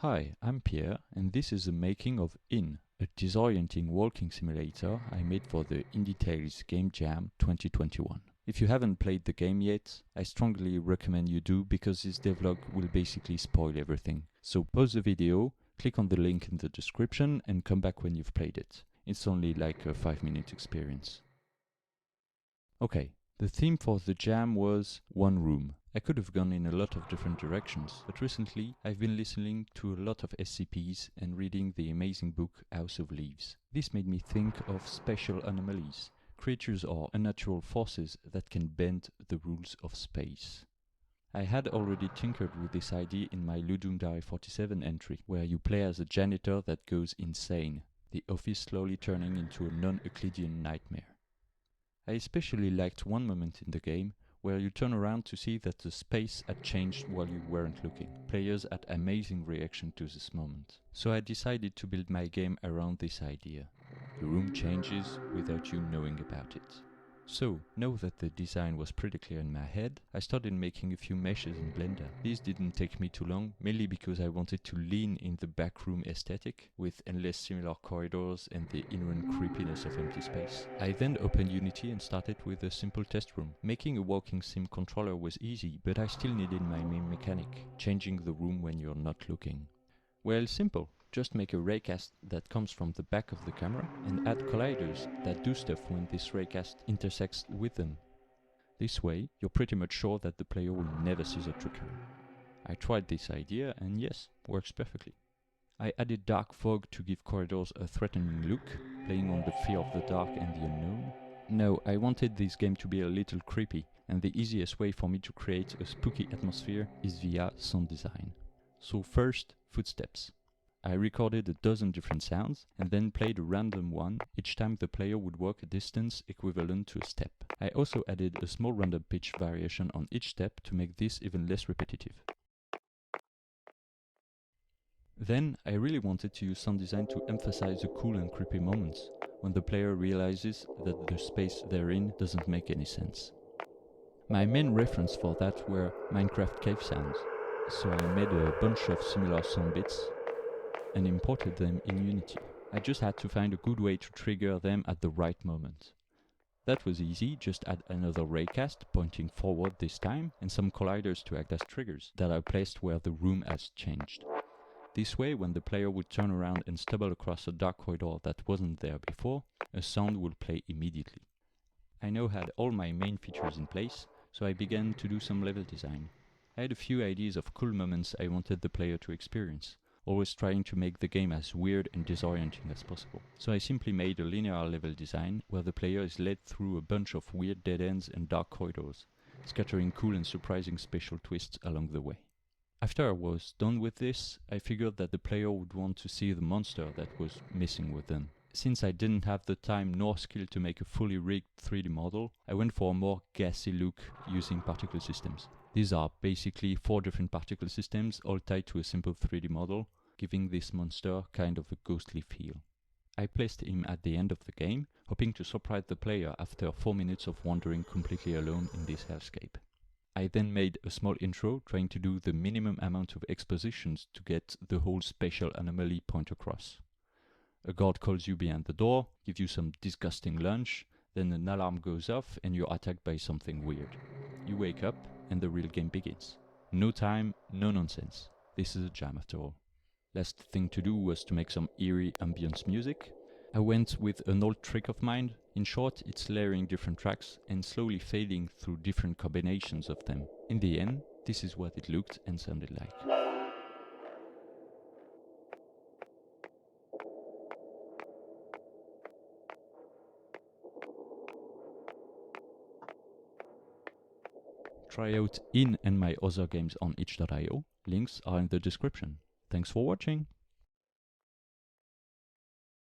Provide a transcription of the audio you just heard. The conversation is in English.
Hi, I'm Pierre, and this is the making of In, a disorienting walking simulator I made for the Indie Tales Game Jam 2021. If you haven't played the game yet, I strongly recommend you do because this devlog will basically spoil everything. So pause the video, click on the link in the description and come back when you've played it. It's only like a 5-minute experience. Okay, the theme for the jam was one room. I could have gone in a lot of different directions, but recently I've been listening to a lot of SCPs and reading the amazing book House of Leaves. This made me think of spatial anomalies, creatures or unnatural forces that can bend the rules of space. I had already tinkered with this idea in my Ludum Dare 47 entry, where you play as a janitor that goes insane, the office slowly turning into a non-Euclidean nightmare. I especially liked one moment in the game where you turn around to see that the space had changed while you weren't looking. Players had amazing reaction to this moment. So I decided to build my game around this idea. The room changes without you knowing about it. So, now that the design was pretty clear in my head, I started making a few meshes in Blender. These didn't take me too long, mainly because I wanted to lean in the backroom aesthetic, with endless similar corridors and the inherent creepiness of empty space. I then opened Unity and started with a simple test room. Making a walking sim controller was easy, but I still needed my main mechanic, changing the room when you're not looking. Well, simple. Just make a raycast that comes from the back of the camera and add colliders that do stuff when this raycast intersects with them. This way, you're pretty much sure that the player will never see the trickery. I tried this idea and yes, works perfectly. I added dark fog to give corridors a threatening look, playing on the fear of the dark and the unknown. No, I wanted this game to be a little creepy, and the easiest way for me to create a spooky atmosphere is via sound design. So first, footsteps. I recorded a dozen different sounds and then played a random one each time the player would walk a distance equivalent to a step. I also added a small random pitch variation on each step to make this even less repetitive. Then I really wanted to use sound design to emphasize the cool and creepy moments, when the player realizes that the space they're in doesn't make any sense. My main reference for that were Minecraft cave sounds, so I made a bunch of similar sound bits and imported them in Unity. I just had to find a good way to trigger them at the right moment. That was easy, just add another raycast pointing forward this time and some colliders to act as triggers that are placed where the room has changed. This way, when the player would turn around and stumble across a dark corridor that wasn't there before, a sound would play immediately. I now had all my main features in place, so I began to do some level design. I had a few ideas of cool moments I wanted the player to experience, always trying to make the game as weird and disorienting as possible. So I simply made a linear level design where the player is led through a bunch of weird dead ends and dark corridors, scattering cool and surprising spatial twists along the way. After I was done with this, I figured that the player would want to see the monster that was messing with them. Since I didn't have the time nor skill to make a fully rigged 3D model, I went for a more gassy look using particle systems. These are basically 4 different particle systems all tied to a simple 3D model, giving this monster kind of a ghostly feel. I placed him at the end of the game, hoping to surprise the player after 4 minutes of wandering completely alone in this hellscape. I then made a small intro trying to do the minimum amount of expositions to get the whole spatial anomaly point across. A guard calls you behind the door, gives you some disgusting lunch, then an alarm goes off and you're attacked by something weird. You wake up and the real game begins. No time, no nonsense. This is a jam after all. Last thing to do was to make some eerie ambience music. I went with an old trick of mine. In short, it's layering different tracks and slowly fading through different combinations of them. In the end, this is what it looked and sounded like. Try out In and my other games on itch.io. Links are in the description. Thanks for watching.